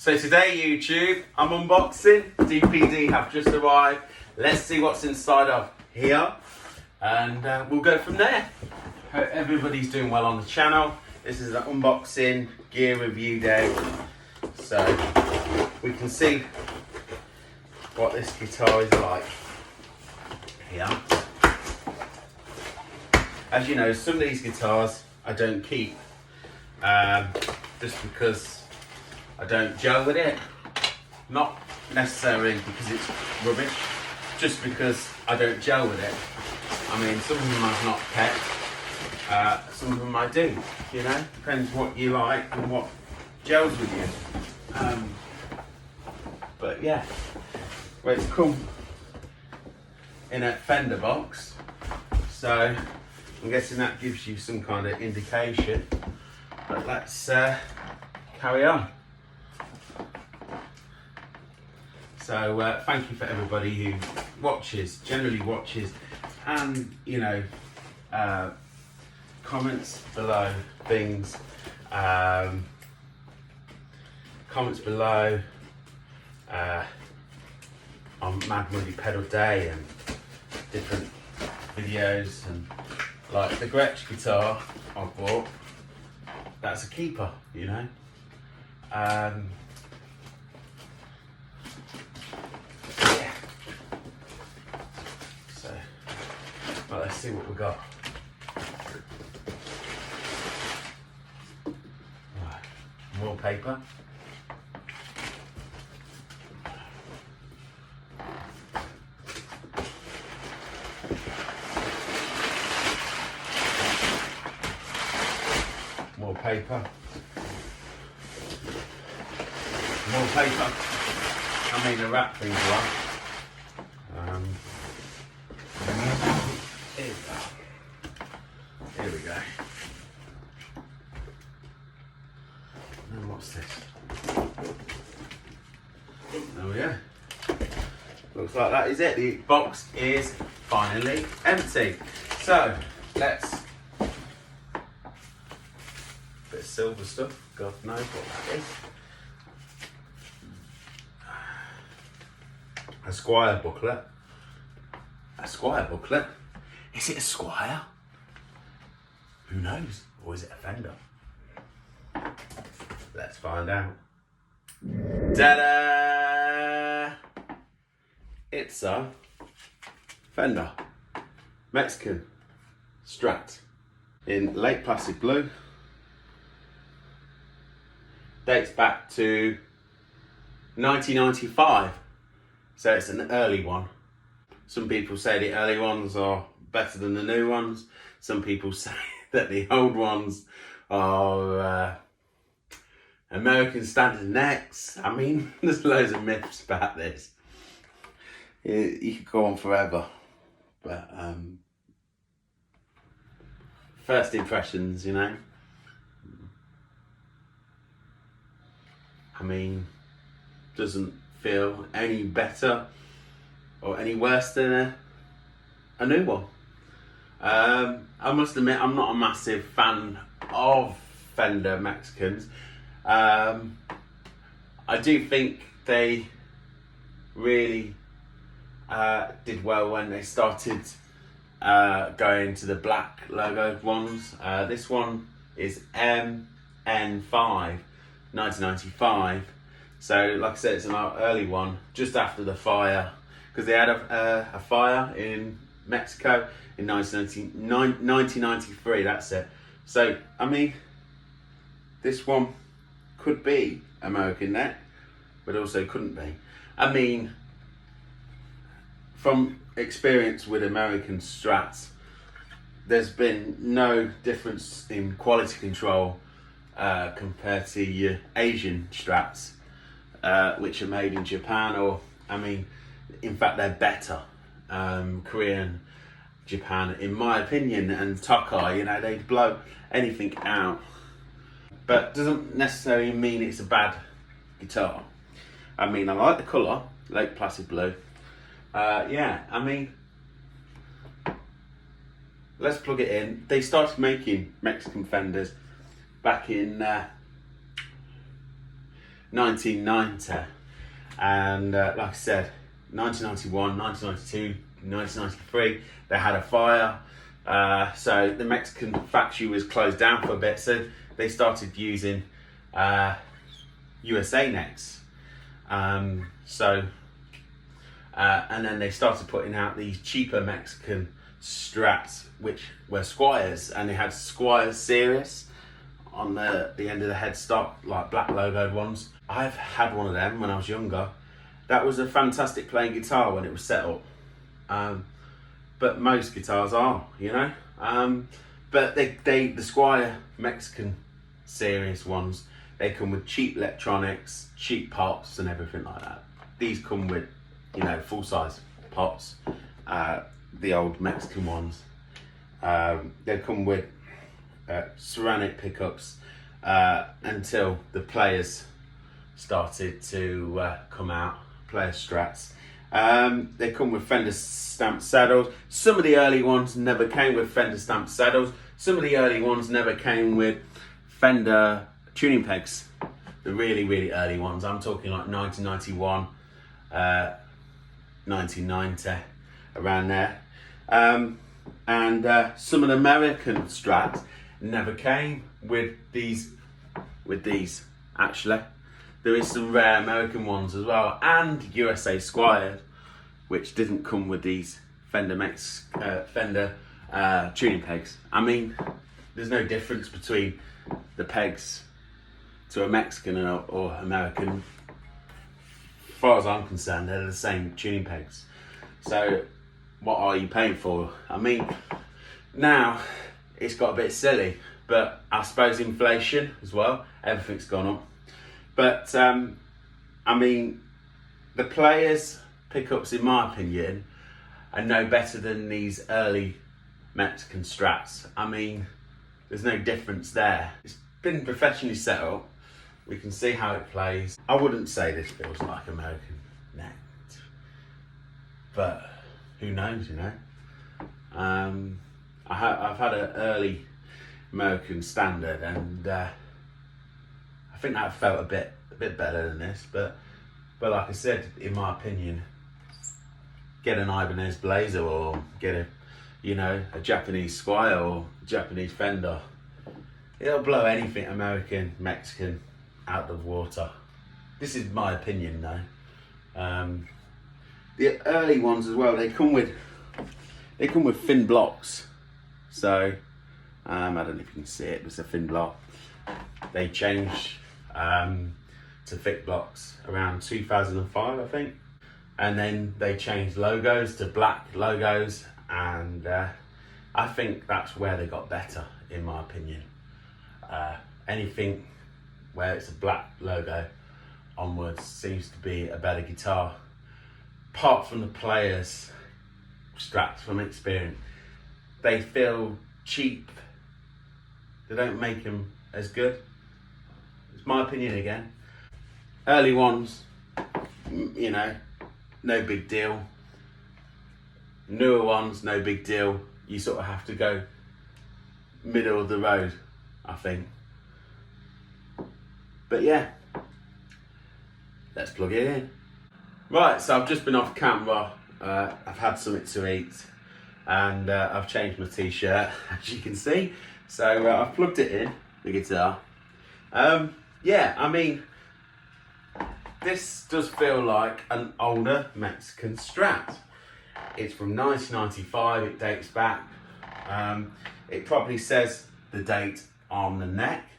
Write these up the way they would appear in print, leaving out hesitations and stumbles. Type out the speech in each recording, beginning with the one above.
So today, YouTube, I'm unboxing. DPD have just arrived. Let's see what's inside of here, and we'll go from there. Hope everybody's doing well on the channel. This is an unboxing gear review day, so we can see what this guitar is like here. As you know, some of these guitars I don't keep, just because I don't gel with it. Not necessarily because it's rubbish, just because I don't gel with it. I mean, some of them I've not kept, some of them I do, you know, depends what you like and what gels with you. But yeah, well, it's come in a Fender box, so I'm guessing that gives you some kind of indication. But let's carry on. So thank you for everybody who generally watches, and you know, comments below things, comments below on Mad Money Pedal Day and different videos, and like the Gretsch guitar I bought, that's a keeper, you know. Yeah. So, well, let's see what we got. Right. More paper. More paper. More paper. I mean, the wrap things well. Here we go. And what's this? There we go. Looks like that is it. The box is finally empty. So let's. Bit of silver stuff. God knows what that is. A Squire booklet. A Squire booklet? Is it a Squire? Who knows? Or is it a Fender? Let's find out. Ta-da! It's a Fender Mexican Strat in late plastic blue. Dates back to 1995. So it's an early one. Some people say the early ones are better than the new ones. Some people say that the old ones are American Standard necks. I mean, there's loads of myths about this. You could go on forever. But first impressions, you know. I mean, doesn't feel any better or any worse than a new one. I must admit, I'm not a massive fan of Fender Mexicans. I do think they really did well when they started going to the black logo ones. This one is MN5 1995. So, like I said, it's an early one, just after the fire, because they had a fire in Mexico in 1993, that's it. So, I mean, this one could be American neck, but also couldn't be. I mean, from experience with American Strats, there's been no difference in quality control compared to your Asian Strats, which are made in Japan, or I mean, in fact, they're better. Korean, Japan, in my opinion, and Tokai, you know, they blow anything out. But doesn't necessarily mean it's a bad guitar. I mean, I like the colour, late plastic blue. Yeah, I mean, let's plug it in. They started making Mexican Fenders back in 1990. And like I said, 1991, 1992, 1993, they had a fire. So the Mexican factory was closed down for a bit. So they started using USA necks. And then they started putting out these cheaper Mexican Strats, which were Squires, and they had Squire Series on the end of the headstock, like black logoed ones. I've had one of them when I was younger. That was a fantastic playing guitar when it was set up. But most guitars are, you know. But the Squire Mexican Series ones, they come with cheap electronics, cheap pots and everything like that. These come with, you know, full-size pots. The old Mexican ones. They come with ceramic pickups until the players started to come out, player Strats. They come with Fender stamped saddles. Some of the early ones never came with Fender stamped saddles. Some of the early ones never came with Fender tuning pegs. The really, really early ones. I'm talking like 1991, 1990, around there. And some of the American Strats never came with these. Actually, there is some rare American ones as well, and USA Squire, which didn't come with these Fender tuning pegs. I mean, there's no difference between the pegs to a Mexican or American. As far as I'm concerned, they're the same tuning pegs. So what are you paying for? I mean, now it's got a bit silly, but I suppose inflation as well, everything's gone up. But I mean, the players' pickups, in my opinion, are no better than these early Mexican Strats. I mean, there's no difference there. It's been professionally set up. We can see how it plays. I wouldn't say this feels like American neck, but who knows, you know? I've had an early American Standard, and I think that felt a bit better than this. But like I said, in my opinion, get an Ibanez Blazer or get a Japanese Squire or Japanese Fender. It'll blow anything American, Mexican out of the water. This is my opinion, though. The early ones as well, they come with thin blocks. So I don't know if you can see it, but it's a thin block. They changed to thick blocks around 2005, I think. And then they changed logos to black logos, and I think that's where they got better, in my opinion. Anything where it's a black logo onwards seems to be a better guitar. Apart from the players' Strats, from experience, they feel cheap. They don't make them as good. It's my opinion again. Early ones, you know, no big deal. Newer ones, no big deal. You sort of have to go middle of the road, I think. But yeah, let's plug it in. Right, so I've just been off camera. I've had something to eat, and I've changed my t-shirt, as you can see. So I've plugged it in, the guitar. Yeah, I mean, this does feel like an older Mexican Strat. It's from 1995, it dates back. It probably says the date on the neck,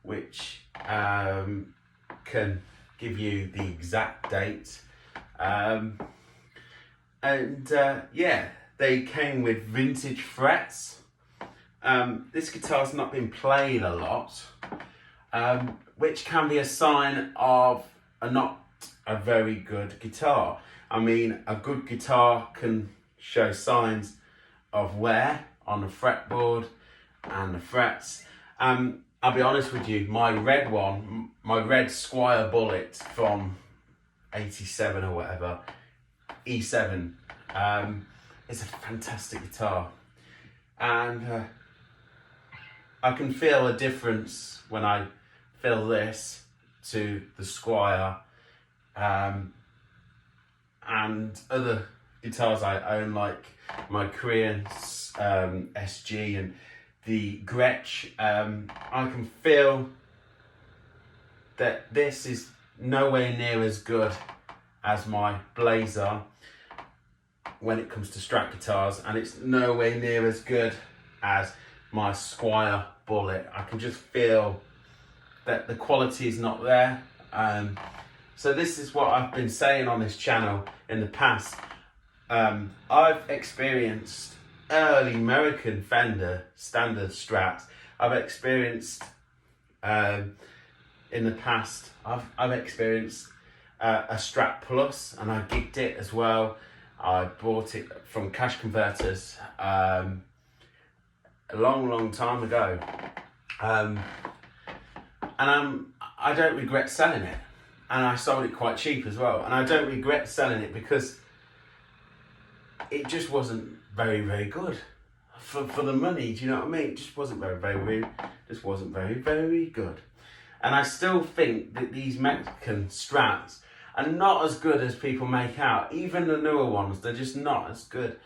which can give you the exact date. Yeah, they came with vintage frets. This guitar's not been played a lot, which can be a sign of not a very good guitar. I mean, a good guitar can show signs of wear on the fretboard and the frets. I'll be honest with you, my red Squire Bullet from 87 or whatever, E7, it's a fantastic guitar. And I can feel a difference when I feel this to the Squire and other guitars I own, like my Korean SG and the Gretsch. I can feel that this is nowhere near as good as my Blazer when it comes to Strat guitars, and it's nowhere near as good as my Squire Bullet. I can just feel that the quality is not there. So this is what I've been saying on this channel in the past. I've experienced early American Fender Standard Strats. I've experienced in the past, I've experienced a Strat Plus, and I gigged it as well. I bought it from Cash Converters a long time ago, and I don't regret selling it, and I sold it quite cheap as well, and I don't regret selling it because it just wasn't very good for the money. Do you know what I mean? It just wasn't very good. And I still think that these Mexican Strats are not as good as people make out. Even the newer ones, they're just not as good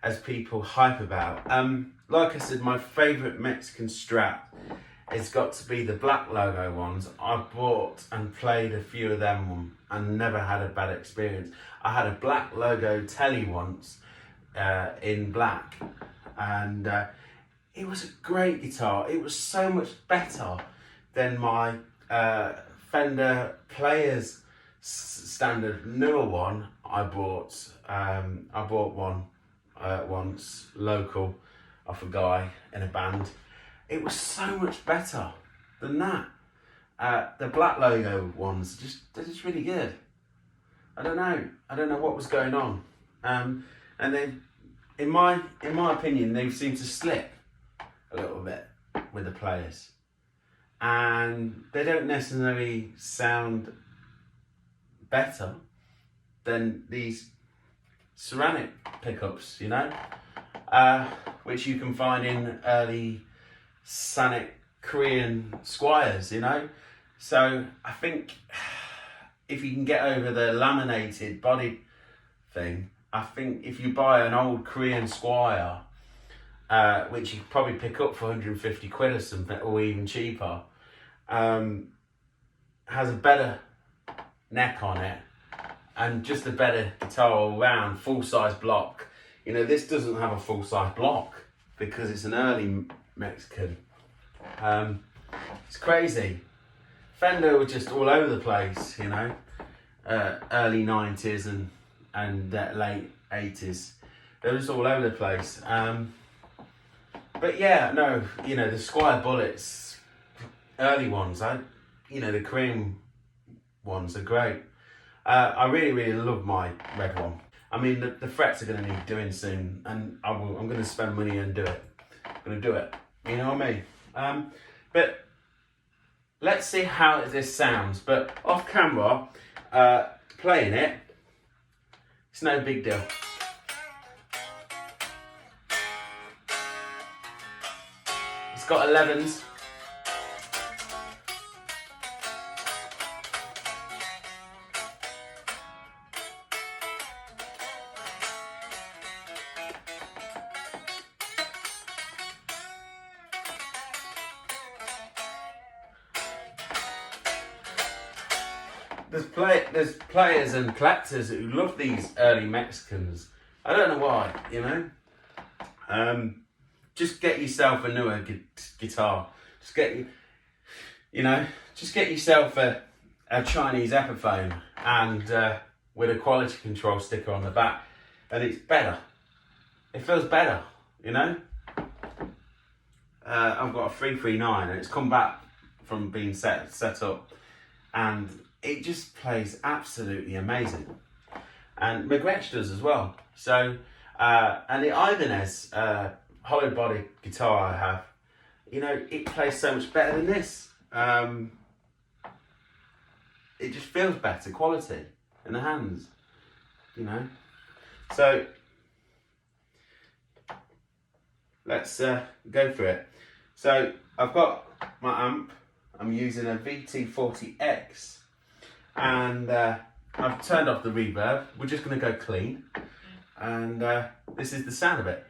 as people hype about. Like I said, my favourite Mexican Strat has got to be the black logo ones. I bought and played a few of them and never had a bad experience. I had a black logo Telly once in black, and it was a great guitar. It was so much better than my Fender Players Standard newer one. I bought one once local off a guy in a band. It was so much better than that. The black logo ones, they're just really good. I don't know what was going on. And then, in my opinion, they seem to slip a little bit with the Players, and they don't necessarily sound better than these ceramic pickups, you know, which you can find in early Sonic Korean Squires, you know. So I think if you can get over the laminated body thing, I think if you buy an old Korean Squire, which you could probably pick up for 150 quid or something, or even cheaper, has a better neck on it and just a better guitar all round, full-size block. You know, this doesn't have a full-size block because it's an early Mexican. It's crazy. Fender were just all over the place, you know, early 90s and late 80s. They were just all over the place. But yeah, no, you know, the Squire Bullets, early ones, the Korean ones are great. I really love my red one. I mean, the frets are going to need doing soon, and I'm going to spend money and do it. I'm going to do it. You know what I mean? But let's see how this sounds. But off camera, playing it, it's no big deal. It's got 11s. There's players and collectors who love these early Mexicans. I don't know why, you know. Just get yourself a newer guitar. Just get yourself a Chinese Epiphone and with a quality control sticker on the back, and it's better. It feels better, you know. I've got a 339 and it's come back from being set up, and it just plays absolutely amazing. And Gretsch does as well. So, and the Ibanez hollow body guitar I have, you know, it plays so much better than this. It just feels better quality in the hands, you know. So, let's go for it. So, I've got my amp I'm using a VT40X, and I've turned off the reverb. We're just going to go clean, and this is the sound of it.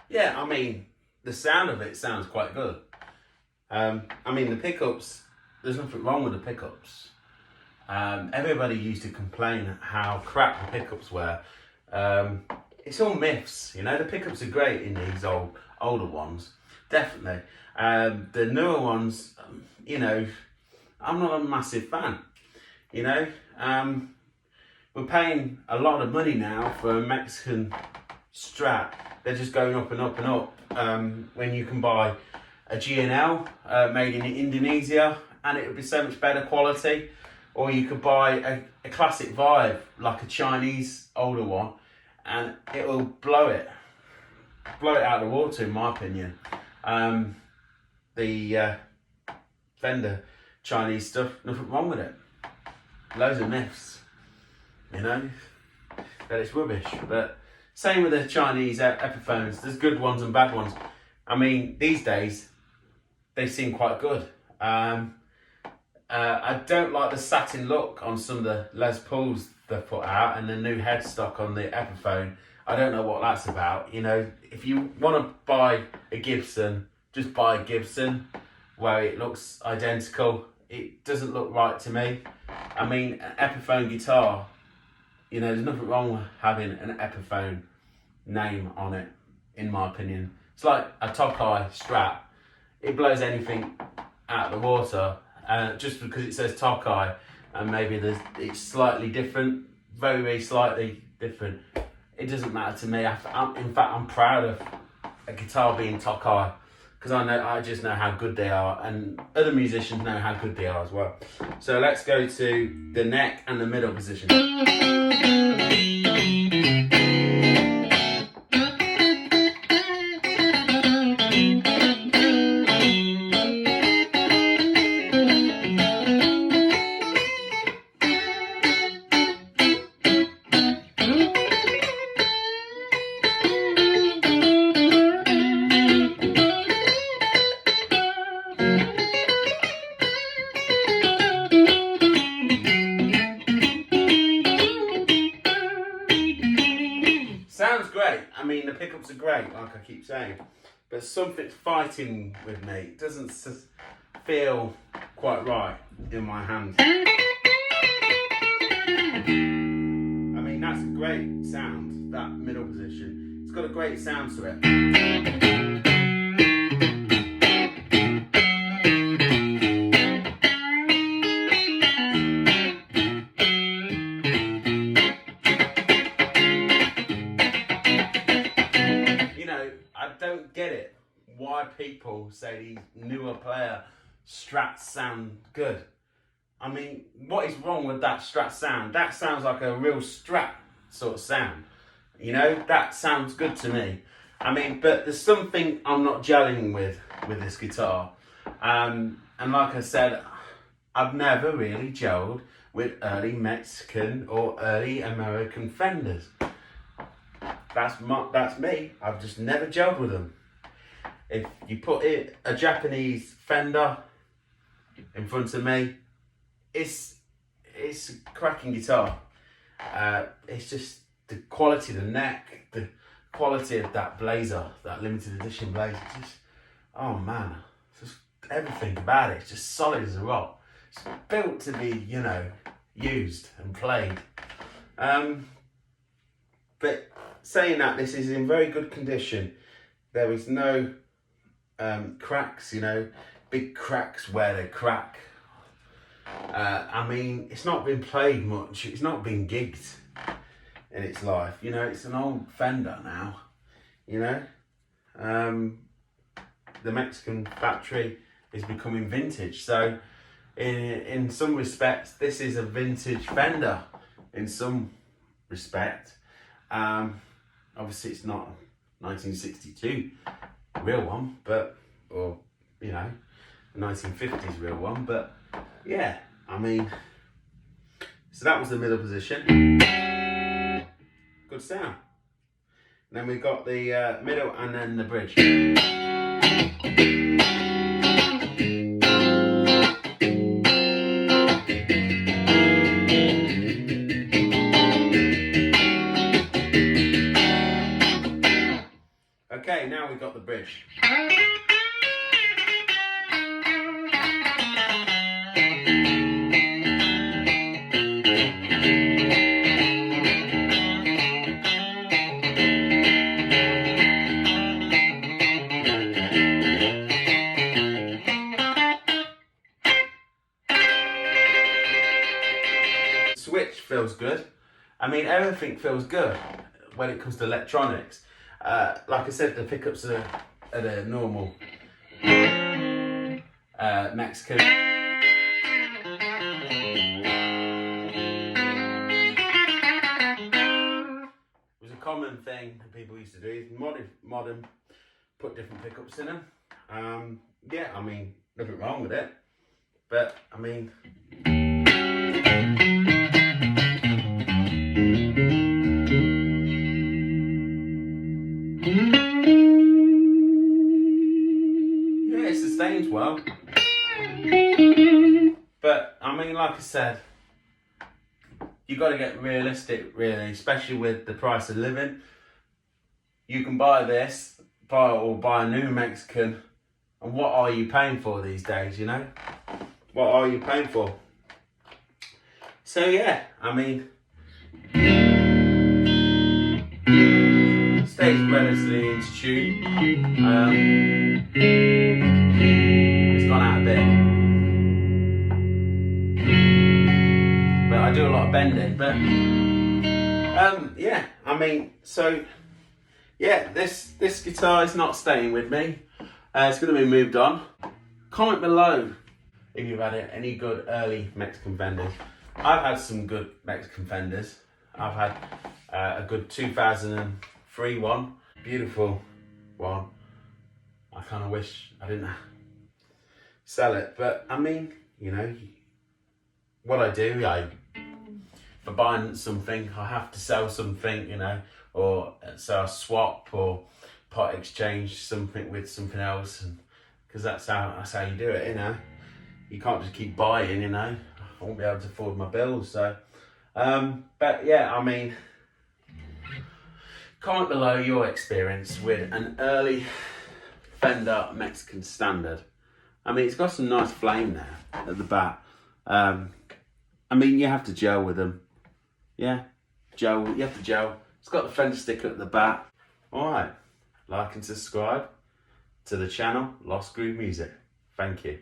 Yeah, I mean, the sound of it sounds quite good. I mean, the pickups, there's nothing wrong with the pickups. Everybody used to complain how crap the pickups were. It's all myths, you know. The pickups are great in these older ones, definitely. The newer ones, you know, I'm not a massive fan, you know. We're paying a lot of money now for a Mexican Strat. They're just going up and up and up. When you can buy a G&L made in Indonesia, and it would be so much better quality. Or you could buy a classic Vibe, like a Chinese older one, and it will blow it out of the water, in my opinion. The Fender Chinese stuff, nothing wrong with it. Loads of myths, you know, that it's rubbish. But same with the Chinese Epiphones. There's good ones and bad ones. I mean, these days, they seem quite good. I don't like the satin look on some of the Les Pauls they've put out, and the new headstock on the Epiphone. I don't know what that's about. You know, if you want to buy a Gibson, just buy a Gibson where it looks identical. It doesn't look right to me. I mean, an Epiphone guitar, you know, there's nothing wrong with having an Epiphone name on it, in my opinion. It's like a Tokai Strat. It blows anything out of the water. Just because it says Tokai, and maybe it's slightly different, very, very slightly different. It doesn't matter to me. In fact, I'm proud of a guitar being Tokai, because I just know how good they are, and other musicians know how good they are as well. So let's go to the neck and the middle position. Sounds great. I mean, the pickups are great, like I keep saying, but something's fighting with me. It doesn't feel quite right in my hands. I mean, that's a great sound, that middle position. It's got a great sound to it. I don't get it why people say these newer player Strats sound good. I mean, what is wrong with that Strat sound? That sounds like a real Strat sort of sound. You know, that sounds good to me. I mean, but there's something I'm not gelling with this guitar. And like I said, I've never really gelled with early Mexican or early American Fenders. That's me. I've just never gelled with them. If you put a Japanese Fender in front of me, it's a cracking guitar. It's just the quality of the neck, the quality of that blazer, that limited edition blazer. Just, oh man, just everything about it. It's just solid as a rock. It's built to be, you know, used and played. But saying that, this is in very good condition. There is no cracks, you know, big cracks where they crack. I mean, it's not been played much. It's not been gigged. in its life. You know, it's an old Fender now, you know. The Mexican factory is becoming vintage. So in some respects, this is a vintage Fender in some respect. Obviously it's not a 1962 real one, but, or, you know, a 1950s real one, but yeah, I mean, so that was the middle position. Good sound. And then we got the middle and then the bridge. Okay, now we've got the bridge. Switch feels good. I mean, everything feels good when it comes to electronics. Like I said, the pickups are at a normal Mexican. It was a common thing that people used to do. Modern, put different pickups in them. Yeah, I mean, nothing wrong with it, but I mean. Yeah, it sustains well. But I mean, like I said, you got to get realistic, really, especially with the price of living. You can buy this, buy a new Mexican, and what are you paying for these days? You know, what are you paying for? So yeah, I mean, stays relatively into tune. It's gone out a bit, but I do a lot of bending. But yeah, I mean, so yeah, this guitar is not staying with me. It's going to be moved on. Comment below if you've had any good early Mexican Fenders. I've had some good Mexican Fenders. I've had a good 2003 one, beautiful one. I kind of wish I didn't sell it, but I mean, you know, what I do, for buying something, I have to sell something, you know, or so I swap or part exchange something with something else, because that's how you do it, you know. You can't just keep buying, you know. I won't be able to afford my bills, so. But yeah, I mean, comment below your experience with an early Fender Mexican Standard. I mean, it's got some nice flame there at the back. I mean, you have to gel with them. Yeah, gel. You have to gel. It's got the Fender sticker at the back. All right, like and subscribe to the channel Lost Groove Music. Thank you.